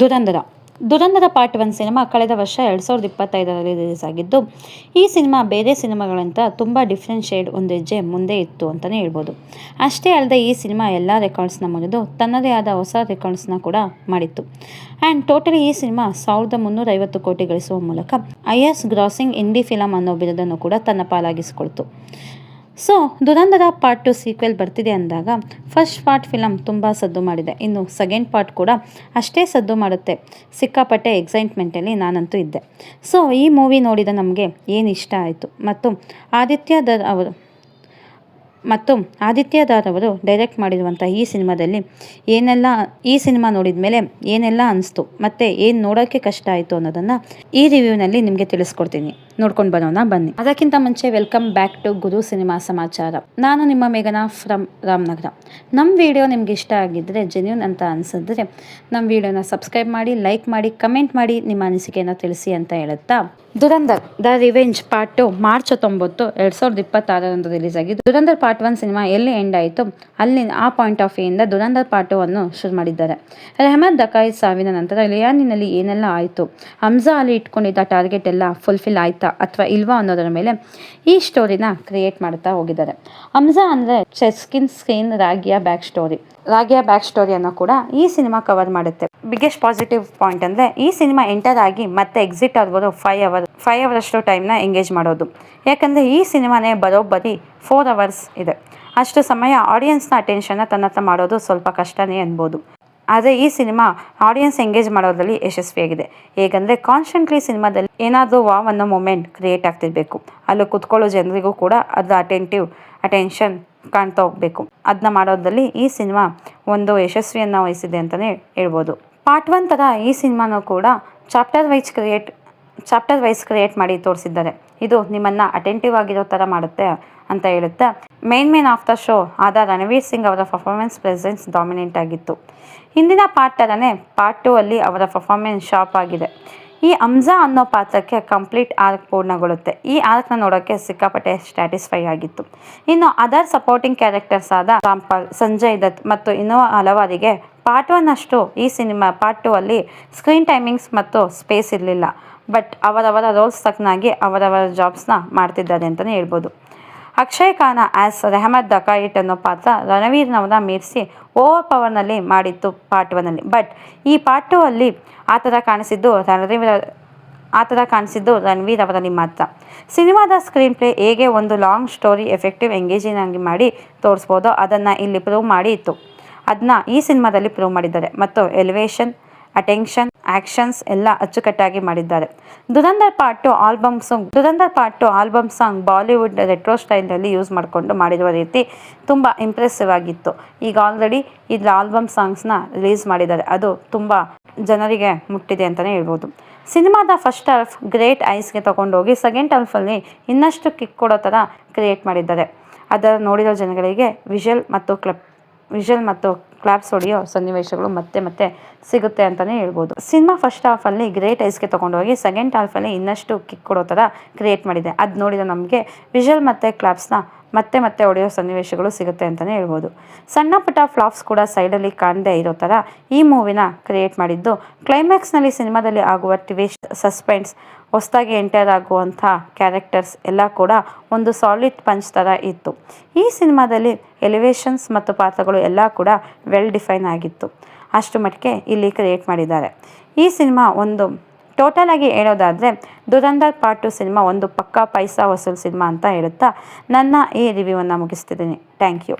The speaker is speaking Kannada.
ದುರಂಧರ ದುರಂಧರ ಪಾರ್ಟ್ 1 ಸಿನಿಮಾ ಕಳೆದ ವರ್ಷ 2025ರಲ್ಲಿ ರಿಲೀಸ್ ಆಗಿದ್ದು, ಈ ಸಿನಿಮಾ ಬೇರೆ ಸಿನಿಮಾಗಳಿಂದ ತುಂಬ ಡಿಫ್ರೆಂಟ್ ಶೇಡ್ ಒಂದು ಹೆಜ್ಜೆ ಮುಂದೆ ಇತ್ತು ಅಂತಲೇ ಹೇಳ್ಬೋದು. ಅಷ್ಟೇ ಅಲ್ಲದೆ ಈ ಸಿನಿಮಾ ಎಲ್ಲ ರೆಕಾರ್ಡ್ಸ್ನ ಮುರಿದು ತನ್ನದೇ ಆದ ಹೊಸ ರೆಕಾರ್ಡ್ಸ್ನ ಕೂಡ ಮಾಡಿತ್ತು. ಆ್ಯಂಡ್ ಟೋಟಲಿ ಈ ಸಿನಿಮಾ 1350 ಕೋಟಿ ಗಳಿಸುವ ಮೂಲಕ ಹೈಯೆಸ್ಟ್ ಗ್ರಾಸಿಂಗ್ ಇಂಡಿ ಫಿಲಮ್ ಅನ್ನೋ ಬಿರುದನ್ನು ಕೂಡ ತನ್ನ ಪಾಲಾಗಿಸಿಕೊಳ್ತು. ಸೊ ದುರಂಧರ ಪಾರ್ಟ್ 2 ಸೀಕ್ವೆಲ್ ಬರ್ತಿದೆ ಅಂದಾಗ ಫಸ್ಟ್ ಪಾರ್ಟ್ ಫಿಲಮ್ ತುಂಬ ಸದ್ದು ಮಾಡಿದೆ. ಇನ್ನು ಸೆಕೆಂಡ್ ಪಾರ್ಟ್ ಕೂಡ ಅಷ್ಟೇ ಸದ್ದು ಮಾಡುತ್ತೆ. ಸಿಕ್ಕಾಪಟ್ಟೆ ಎಕ್ಸೈಟ್ಮೆಂಟಲ್ಲಿ ನಾನಂತೂ ಇದ್ದೆ. ಸೊ ಈ ಮೂವಿ ನೋಡಿದ ನಮಗೆ ಏನು ಇಷ್ಟ ಆಯಿತು ಮತ್ತು ಆದಿತ್ಯ ದಾರ್ ಅವರು ಡೈರೆಕ್ಟ್ ಮಾಡಿರುವಂಥ ಈ ಸಿನಿಮಾ ನೋಡಿದ ಮೇಲೆ ಏನೆಲ್ಲ ಅನಿಸ್ತು ಮತ್ತು ಏನು ನೋಡೋಕ್ಕೆ ಕಷ್ಟ ಆಯಿತು ಅನ್ನೋದನ್ನು ಈ ರಿವ್ಯೂನಲ್ಲಿ ನಿಮಗೆ ತಿಳಿಸ್ಕೊಡ್ತೀನಿ. ನೋಡ್ಕೊಂಡು ಬರೋಣ ಬನ್ನಿ. ಅದಕ್ಕಿಂತ ಮುಂಚೆ welcome back to Guru cinema ಸಮಾಚಾರ. ನಾನು ನಿಮ್ಮ ಮೇಘನಾ ಫ್ರಮ್ ರಾಮನಗರ. ನಮ್ಮ ವಿಡಿಯೋ ನಿಮ್ಗೆ ಇಷ್ಟ ಆಗಿದ್ದರೆ, ಜೆನ್ಯೂನ್ ಅಂತ ಅನಿಸಿದ್ರೆ ನಮ್ಮ ವಿಡಿಯೋನ ಸಬ್ಸ್ಕ್ರೈಬ್ ಮಾಡಿ, ಲೈಕ್ ಮಾಡಿ, ಕಮೆಂಟ್ ಮಾಡಿ, ನಿಮ್ಮ ಅನಿಸಿಕೆಯನ್ನು ತಿಳಿಸಿ ಅಂತ ಹೇಳುತ್ತಾ, Dhurandhar the revenge part 2 March 19, 2026ರಂದು ರಿಲೀಸ್ ಆಗಿದ್ದು, ದುರಂಧರ್ ಪಾರ್ಟ್ 1 ಸಿನಿಮಾ ಎಲ್ಲಿ ಎಂಡ್ ಆಯಿತು ಅಲ್ಲಿ ಆ ಪಾಯಿಂಟ್ ಆಫ್ ವ್ಯೂಯಿಂದ ದುರಂಧರ್ ಪಾರ್ಟ್ 2 ಅನ್ನು ಶುರು ಮಾಡಿದ್ದಾರೆ. ರೆಹಮತ್ ದಕಾಯಿ ಸಾವಿನ ನಂತರ ಲಿಯಾನಿನಲ್ಲಿ ಏನೆಲ್ಲ ಆಯಿತು, ಹಮ್ಜಾ ಅಲ್ಲಿ ಇಟ್ಕೊಂಡಿದ್ದ ಟಾರ್ಗೆಟ್ ಎಲ್ಲ ಫುಲ್ಫಿಲ್ ಆಯ್ತಾ ಅಥವಾ ಇಲ್ವಾ ಅನ್ನೋದರ ಮೇಲೆ ಈ ಸ್ಟೋರಿನ ಕ್ರಿಯೇಟ್ ಮಾಡ್ತಾ ಹೋಗಿದ್ದಾರೆ. ಹಮ್ಜಾ ಅಂದರೆ ಚೆಸ್ಕಿನ್ ಸ್ಕ್ರೀನ್ ರಾಗಿಯಾ ಬ್ಯಾಕ್ ಸ್ಟೋರಿಯನ್ನು ಕೂಡ ಈ ಸಿನಿಮಾ ಕವರ್ ಮಾಡುತ್ತೆ. ಬಿಗ್ಗೆಸ್ಟ್ ಪಾಸಿಟಿವ್ ಪಾಯಿಂಟ್ ಅಂದರೆ ಈ ಸಿನಿಮಾ ಎಂಟರ್ ಆಗಿ ಮತ್ತೆ ಎಕ್ಸಿಟ್ ಆಗ್ಬೋದು 5 ಅವರಷ್ಟು ಟೈಮ್ನ ಎಂಗೇಜ್ ಮಾಡೋದು. ಯಾಕಂದರೆ ಈ ಸಿನಿಮಾನೇ ಬರೋಬ್ಬರಿ 4 ಅವರ್ಸ್ ಇದೆ. ಅಷ್ಟು ಸಮಯ ಆಡಿಯನ್ಸ್ನ ಅಟೆನ್ಷನ್ನ ತನ್ನ ಹತ್ರ ಮಾಡೋದು ಸ್ವಲ್ಪ ಕಷ್ಟನೇ ಅನ್ಬೋದು. ಆದರೆ ಈ ಸಿನಿಮಾ ಆಡಿಯನ್ಸ್ ಎಂಗೇಜ್ ಮಾಡೋದ್ರಲ್ಲಿ ಯಶಸ್ವಿಯಾಗಿದೆ. ಹೇಗೆಂದರೆ ಕಾನ್ಸ್ಟೆಂಟ್ಲಿ ಸಿನಿಮಾದಲ್ಲಿ ಏನಾದರೂ ವಾವ್ ಅನ್ನೋ ಮೂಮೆಂಟ್ ಕ್ರಿಯೇಟ್ ಆಗ್ತಿರ್ಬೇಕು. ಅಲ್ಲಿ ಕುತ್ಕೊಳ್ಳೋ ಜನರಿಗೂ ಕೂಡ ಅದರ ಅಟೆನ್ಷನ್ ಕಾಣ್ತಾ ಹೋಗಬೇಕು. ಅದನ್ನ ಮಾಡೋದ್ರಲ್ಲಿ ಈ ಸಿನಿಮಾ ಒಂದು ಯಶಸ್ವಿಯನ್ನು ವಹಿಸಿದೆ ಅಂತಲೇ ಹೇಳ್ಬೋದು. ಪಾರ್ಟ್ 1 ಥರ ಈ ಸಿನಿಮಾನೂ ಕೂಡ ಚಾಪ್ಟರ್ ವೈಸ್ ಕ್ರಿಯೇಟ್ ಮಾಡಿ ತೋರಿಸಿದ್ದಾರೆ. ಇದು ನಿಮ್ಮನ್ನು ಅಟೆಂಟಿವ್ ಆಗಿರೋ ಥರ ಮಾಡುತ್ತೆ ಅಂತ ಹೇಳುತ್ತೆ. ಮೇನ್ ಆಫ್ ದ ಶೋ ಆದ ರಣವೀರ್ ಸಿಂಗ್ ಅವರ ಪರ್ಫಾರ್ಮೆನ್ಸ್ ಪ್ರೆಸೆನ್ಸ್ ಡಾಮಿನೆಂಟ್ ಆಗಿತ್ತು. ಹಿಂದಿನ ಪಾರ್ಟ್ ಥರನೇ ಪಾರ್ಟ್ 2 ಅಲ್ಲಿ ಅವರ ಪರ್ಫಾರ್ಮೆನ್ಸ್ ಶಾಪ್ ಆಗಿದೆ. ಈ ಹಮ್ಜಾ ಅನ್ನೋ ಪಾತ್ರಕ್ಕೆ ಕಂಪ್ಲೀಟ್ ಆರ್ಕ್ ಪೂರ್ಣಗೊಳ್ಳುತ್ತೆ. ಈ ಆರ್ಕ್ನ ನೋಡೋಕ್ಕೆ ಸಿಕ್ಕಾಪಟ್ಟೆ ಸ್ಯಾಟಿಸ್ಫೈ ಆಗಿತ್ತು. ಇನ್ನು ಅದರ್ ಸಪೋರ್ಟಿಂಗ್ ಕ್ಯಾರೆಕ್ಟರ್ಸ್ ಆದ ರಾಮ್ಪಾಲ್, ಸಂಜಯ್ ದತ್ ಮತ್ತು ಇನ್ನೂ ಹಲವರಿಗೆ ಪಾರ್ಟ್ 1 ಅಷ್ಟು ಈ ಸಿನಿಮಾ ಪಾರ್ಟ್ 2 ಅಲ್ಲಿ ಸ್ಕ್ರೀನ್ ಟೈಮಿಂಗ್ಸ್ ಮತ್ತು ಸ್ಪೇಸ್ ಇರಲಿಲ್ಲ. ಬಟ್ ಅವರವರ ರೋಲ್ಸ್ ತಕ್ಕನಾಗಿ ಅವರವರ ಜಾಬ್ಸ್ನ ಮಾಡ್ತಿದ್ದಾರೆ ಅಂತಲೇ ಹೇಳ್ಬೋದು. ಅಕ್ಷಯ್ ಖಾನ ಆ್ಯಸ್ ರೆಹಮತ್ ದಕಾಯಿಟ್ ಅನ್ನೋ ಪಾತ್ರ ರಣವೀರ್ನವರ ಮೀರಿಸಿ ಓವರ್ ಪವರ್ನಲ್ಲಿ ಮಾಡಿತ್ತು ಪಾರ್ಟ್ 1ಅಲ್ಲಿ. ಬಟ್ ಈ ಪಾರ್ಟ್ 2 ಅಲ್ಲಿ ಆ ಥರ ಕಾಣಿಸಿದ್ದು ರಣವೀರ್ ಅವರಲ್ಲಿ ಮಾತ್ರ. ಸಿನಿಮಾದ ಸ್ಕ್ರೀನ್ ಪ್ಲೇ ಹೇಗೆ ಒಂದು ಲಾಂಗ್ ಸ್ಟೋರಿ ಎಫೆಕ್ಟಿವ್ ಎಂಗೇಜಿಂಗ್ ಆಗಿ ಮಾಡಿ ತೋರಿಸ್ಬೋದೋ ಅದನ್ನು ಇಲ್ಲಿ ಪ್ರೂವ್ ಮಾಡಿ ಇತ್ತು. ಅದನ್ನ ಈ ಸಿನಿಮಾದಲ್ಲಿ ಪ್ರೂವ್ ಮಾಡಿದ್ದಾರೆ ಮತ್ತು ಎಲಿವೇಶನ್, ಅಟೆನ್ಷನ್, ಆ್ಯಕ್ಷನ್ಸ್ ಎಲ್ಲ ಅಚ್ಚುಕಟ್ಟಾಗಿ ಮಾಡಿದ್ದಾರೆ. Dhurandhar part 2 album song Bollywood retro ಸ್ಟೈಲ್ನಲ್ಲಿ ಯೂಸ್ ಮಾಡಿಕೊಂಡು ಮಾಡಿರುವ ರೀತಿ ತುಂಬ ಇಂಪ್ರೆಸಿವ್ ಆಗಿತ್ತು. ಈಗ ಆಲ್ರೆಡಿ ಇದರ ಆಲ್ಬಮ್ ಸಾಂಗ್ಸ್ನ ರಿಲೀಸ್ ಮಾಡಿದ್ದಾರೆ. ಅದು ತುಂಬ ಜನರಿಗೆ ಮುಟ್ಟಿದೆ ಅಂತಲೇ ಹೇಳ್ಬೋದು. ಸಿನಿಮಾದ ಫಸ್ಟ್ ಹಾಲ್ಫ್ ಗ್ರೇಟ್ ಐಸ್ಗೆ ತಗೊಂಡೋಗಿ ಸೆಕೆಂಡ್ ಹಾಲ್ಫಲ್ಲಿ ಇನ್ನಷ್ಟು ಕಿಕ್ ಕೊಡೋ ಥರ ಕ್ರಿಯೇಟ್ ಮಾಡಿದ್ದಾರೆ. ಅದರ ನೋಡಿರೋ ಜನಗಳಿಗೆ ವಿಷುವಲ್ ಮತ್ತು ಕ್ಲಾಪ್ಸ್ ಹೊಡೆಯೋ ಸನ್ನಿವೇಶಗಳು ಮತ್ತೆ ಸಿಗುತ್ತೆ ಅಂತಲೇ ಹೇಳ್ಬೋದು. ಸಿನಿಮಾ ಫಸ್ಟ್ ಹಾಫಲ್ಲಿ ಗ್ರೇಟ್ ಐಸ್ಗೆ ತೊಗೊಂಡೋಗಿ ಸೆಕೆಂಡ್ ಹಾಲ್ಫಲ್ಲಿ ಇನ್ನಷ್ಟು ಕಿಕ್ ಕೊಡೋ ಥರ ಕ್ರಿಯೇಟ್ ಮಾಡಿದೆ. ಅದು ನೋಡಿದ ನಮಗೆ ವಿಷುವಲ್ ಮತ್ತು ಕ್ಲಾಪ್ಸ್ನ ಮತ್ತೆ ಹೊಡೆಯೋ ಸನ್ನಿವೇಶಗಳು ಸಿಗುತ್ತೆ ಅಂತಲೇ ಹೇಳ್ಬೋದು. ಸಣ್ಣ ಪುಟ್ಟ ಫ್ಲಾಪ್ಸ್ ಕೂಡ ಸೈಡಲ್ಲಿ ಕಾಣದೇ ಇರೋ ಥರ ಈ ಮೂವಿನ ಕ್ರಿಯೇಟ್ ಮಾಡಿದ್ದು. ಕ್ಲೈಮ್ಯಾಕ್ಸ್ನಲ್ಲಿ ಸಿನಿಮಾದಲ್ಲಿ ಆಗುವ ಟ್ವಿಸ್ಟ್, ಸಸ್ಪೆನ್ಸ್, ಹೊಸದಾಗಿ ಎಂಟರ್ ಆಗುವಂಥ ಕ್ಯಾರೆಕ್ಟರ್ಸ್ ಎಲ್ಲ ಕೂಡ ಒಂದು ಸಾಲಿಡ್ ಪಂಚ್ ಥರ ಇತ್ತು. ಈ ಸಿನಿಮಾದಲ್ಲಿ ಎಲಿವೇಶನ್ಸ್ ಮತ್ತು ಪಾತ್ರಗಳು ಎಲ್ಲ ಕೂಡ ವೆಲ್ ಡಿಫೈನ್ ಆಗಿತ್ತು. ಅಷ್ಟು ಮಟ್ಟಿಗೆ ಇಲ್ಲಿ ಕ್ರಿಯೇಟ್ ಮಾಡಿದ್ದಾರೆ. ಈ ಸಿನಿಮಾ ಒಂದು ಟೋಟಲ್ ಆಗಿ ಹೇಳೋದಾದರೆ ದುರಂಧರ್ ಪಾರ್ಟ್ 2 ಸಿನಿಮಾ ಒಂದು ಪಕ್ಕಾ ಪೈಸಾ ವಸೂಲ್ ಸಿನಿಮಾ ಅಂತ ಹೇಳುತ್ತಾ ನನ್ನ ಈ ರಿವ್ಯೂವನ್ನು ಮುಗಿಸ್ತಿದ್ದೀನಿ. Thank you.